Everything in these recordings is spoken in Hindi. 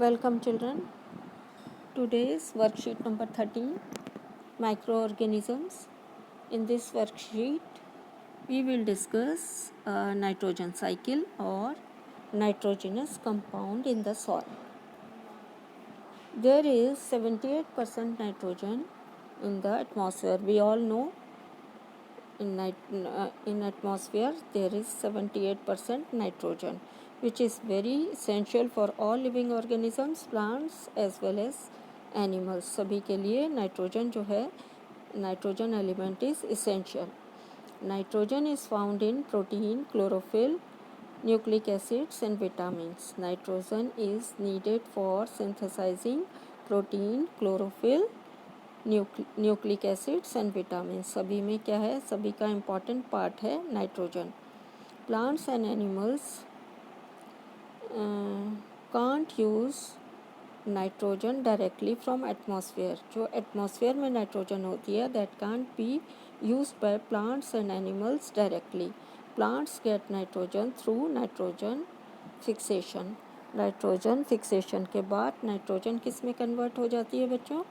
Welcome children. Today's worksheet number 13, microorganisms. In this worksheet, we will discuss a nitrogen cycle or nitrogenous compound in the soil. There is 78% nitrogen in the atmosphere. We all know in atmosphere there is 78% nitrogen, which is very essential for all living organisms, plants as well as animals. सभी के लिए नाइट्रोजन जो है, nitrogen element is essential. Nitrogen is found in protein, chlorophyll, nucleic acids and vitamins. Nitrogen is needed for synthesizing protein, chlorophyll, nucleic acids and vitamin. सभी में क्या है, सभी का इम्पॉर्टेंट पार्ट है nitrogen. Plants and animals can't use nitrogen directly from atmosphere. जो एटमॉस्फेयर में नाइट्रोजन होती है that can't be used by plants and animals directly. Plants get nitrogen through nitrogen fixation. Nitrogen fixation के बाद नाइट्रोजन किस में कन्वर्ट हो जाती है बच्चों,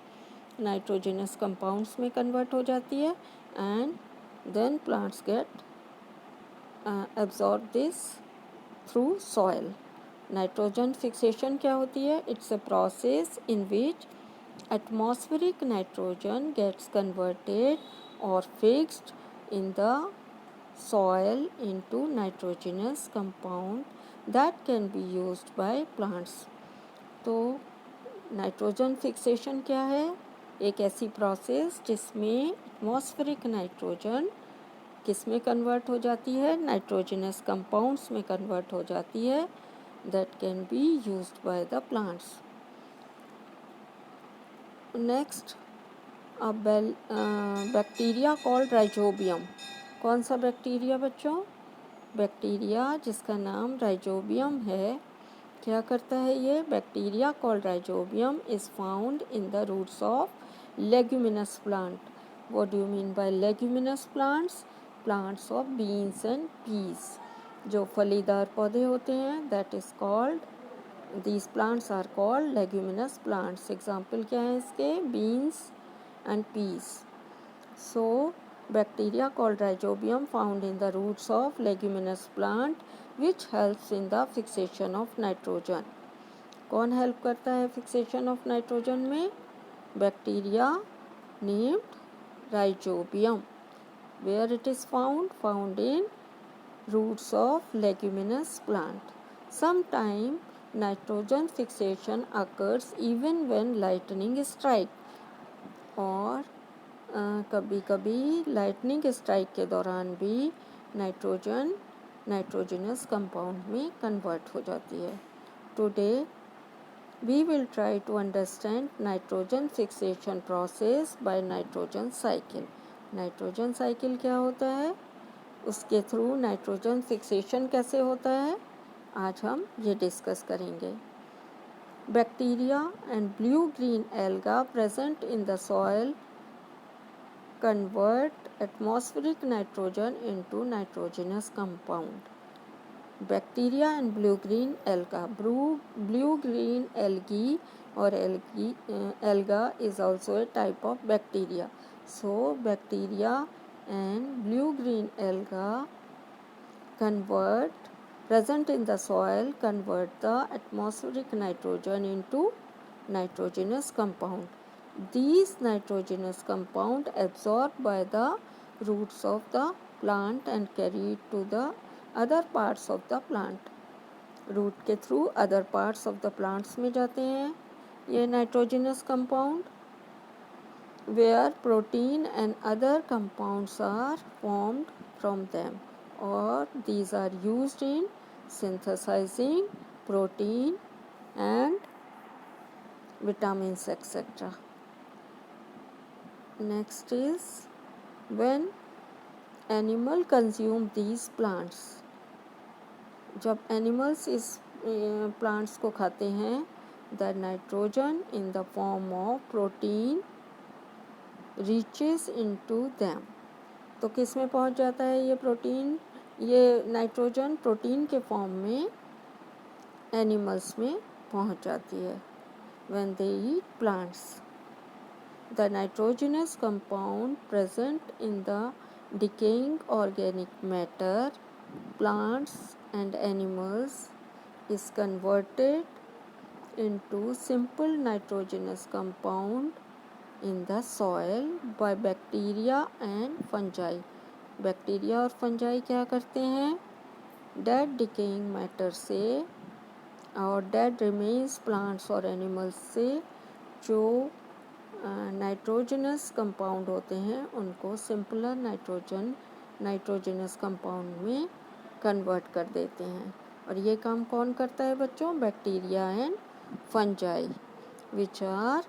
नाइट्रोजनस कंपाउंड्स में कन्वर्ट हो जाती है and then plants get absorb this through soil. Nitrogen fixation क्या होती है, it's a process in which atmospheric nitrogen gets converted और fixed in the soil into nitrogenous compound that can be used by plants. तो नाइट्रोजन फिक्सेशन क्या है, एक ऐसी प्रोसेस जिसमें एटमॉस्फेरिक नाइट्रोजन किस में कन्वर्ट हो जाती है, नाइट्रोजनस कंपाउंड्स में कन्वर्ट हो जाती है that can be used bye the plants. Next bacteria called rhizobium. कौन सा बैक्टीरिया बच्चों, बैक्टीरिया जिसका नाम राइजोबियम है. क्या करता है ये bacteria called rhizobium is found in the roots of leguminous plant. What do you mean by leguminous plants, plants of beans and peas. जो फलीदार पौधे होते हैं that is called, these plants are called leguminous plants. Example क्या है इसके, beans and peas. So bacteria called rhizobium found in the roots of leguminous plant which helps in the fixation of nitrogen. कौन हेल्प करता है फिक्सेशन ऑफ नाइट्रोजन में, bacteria named rhizobium. Where it is found in roots of leguminous plant. Sometime nitrogen fixation occurs even when lightning strike. और कभी कभी लाइटनिंग स्ट्राइक के दौरान भी नाइट्रोजनस कंपाउंड में कन्वर्ट हो जाती है. Today we will try to understand nitrogen fixation process by nitrogen cycle. Nitrogen cycle क्या होता है, उसके थ्रू नाइट्रोजन फिक्सेशन कैसे होता है, आज हम ये डिस्कस करेंगे. Bacteria and blue-green algae present in the soil convert atmospheric nitrogen into nitrogenous compound. Bacteria and blue-green algae. Blue-green algae or alga is also a type of bacteria. So bacteria and blue-green algae present in the soil convert the atmospheric nitrogen into nitrogenous compound. These nitrogenous compound absorbed by the roots of the plant and carried to the other parts of the plant. Root के through other parts of the plants में जाते हैं ये nitrogenous compound, where protein and other compounds are formed from them, और these are used in synthesizing protein and vitamins etc. Next is when animal consume these plants. जब animals इस plants को खाते हैं the nitrogen in the form of protein reaches into them. तो किस में पहुंच जाता है ये प्रोटीन, ये नाइट्रोजन प्रोटीन के फॉर्म में एनिमल्स में पहुंच जाती है। when they eat plants, the nitrogenous compound present in the decaying organic matter plants and animals is converted into simple nitrogenous compound in the soil by bacteria and fungi. Bacteria और फंजाई क्या करते हैं, डेड डिकेइंग मैटर से और डेड रिमेन्स प्लांट्स और एनिमल्स से जो नाइट्रोजनस कंपाउंड होते हैं उनको सिंपलर नाइट्रोजनस कंपाउंड में कन्वर्ट कर देते हैं। और ये काम कौन करता है बच्चों, bacteria and fungi which are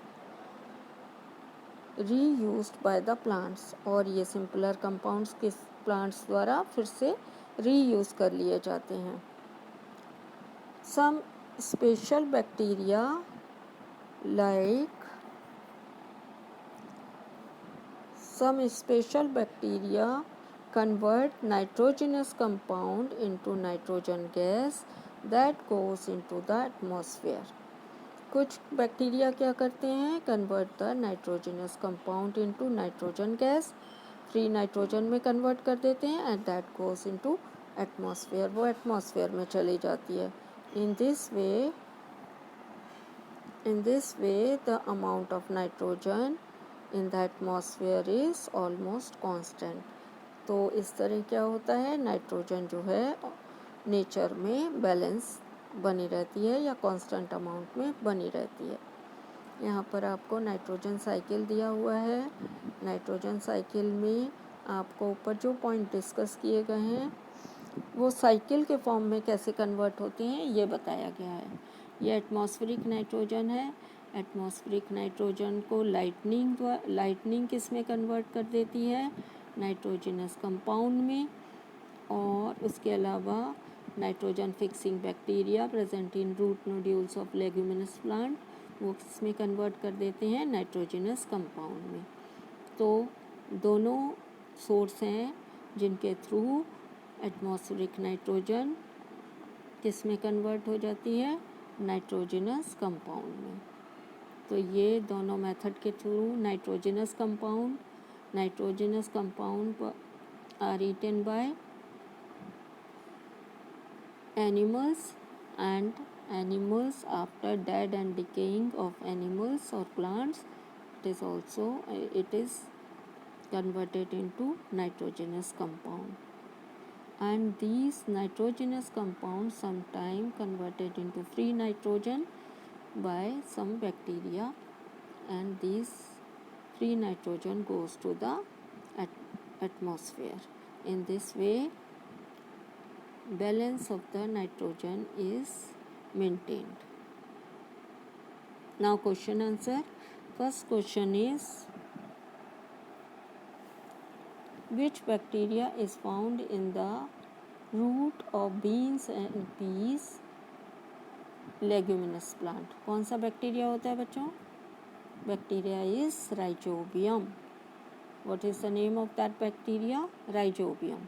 reused by the plants. और ये सिंपलर कंपाउंड्स किस प्लांट्स द्वारा फिर से रीयूज कर लिए जाते हैं। Some special bacteria like some special bacteria convert nitrogenous compound into nitrogen gas that goes into the atmosphere. कुछ बैक्टीरिया क्या करते हैं, convert the nitrogenous compound into nitrogen gas, free nitrogen में कन्वर्ट कर देते हैं and that goes into atmosphere, वो एटमॉस्फेयर में चली जाती है। In this way, the amount of nitrogen in the atmosphere is almost constant. तो इस तरह क्या होता है, नाइट्रोजन जो है नेचर में बैलेंस बनी रहती है या कांस्टेंट अमाउंट में बनी रहती है। यहाँ पर आपको नाइट्रोजन साइकिल दिया हुआ है। नाइट्रोजन साइकिल में आपको ऊपर जो पॉइंट डिस्कस किए गए हैं वो साइकिल के फॉर्म में कैसे कन्वर्ट होते हैं ये बताया गया है। ये एटमॉस्फेरिक नाइट्रोजन है। एटमॉस्फेरिक नाइट्रोजन को लाइटनिंग किस में कन्वर्ट कर देती है, नाइट्रोजनस कंपाउंड में। और उसके अलावा nitrogen fixing bacteria present in root nodules of leguminous plant, वो किस में कन्वर्ट कर देते हैं, नाइट्रोजनस कंपाउंड में। तो दोनों सोर्स हैं जिनके थ्रू एटमॉस्फेरिक नाइट्रोजन किस में कन्वर्ट हो जाती है, नाइट्रोजनस कंपाउंड में। तो ये दोनों मेथड के through nitrogenous compound are eaten by animals and animals after dead and decaying of animals और plants it is converted into nitrogenous compound. And these nitrogenous compounds sometimes converted into free nitrogen by some bacteria, and this free nitrogen goes to the atmosphere. In this way, balance of the nitrogen is maintained. Now question answer. First question is, which bacteria is found in the root of beans and peas leguminous plant? कौन सा बैक्टीरिया होता है बच्चों, bacteria is rhizobium. What is the name of that bacteria? Rhizobium.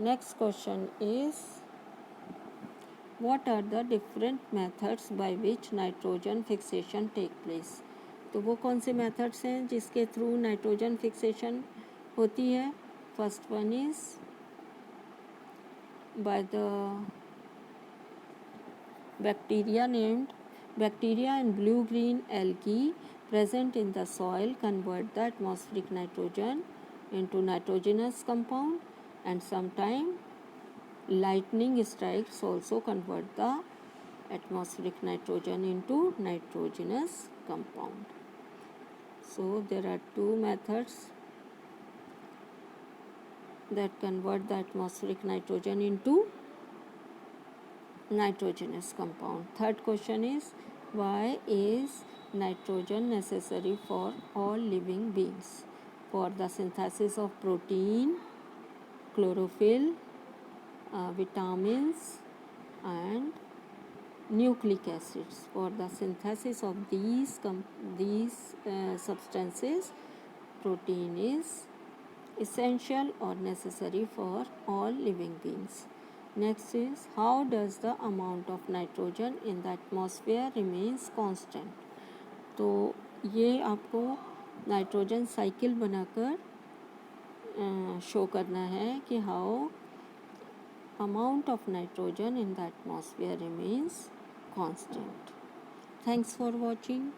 Next question is, what are the different methods by which nitrogen fixation take place? तो वो कौन से मेथड्स हैं जिसके थ्रू नाइट्रोजन फिक्सेशन होती है. First one is by the bacteria and blue green algae present in the soil convert the atmospheric nitrogen into nitrogenous compound, and sometime lightning strikes also convert the atmospheric nitrogen into nitrogenous compound. So there are two methods that convert the atmospheric nitrogen into nitrogenous compound. Third question is, why is nitrogen necessary for all living beings? For the synthesis of protein, chlorophyll, vitamins and nucleic acids. For the synthesis of these substances, protein is essential or necessary for all living beings. Next is, how does the amount of nitrogen in the atmosphere remains constant? तो ये आपको नाइट्रोजन साइकिल बनाकर शो करना है कि how amount of nitrogen in the atmosphere remains constant. Thanks for watching.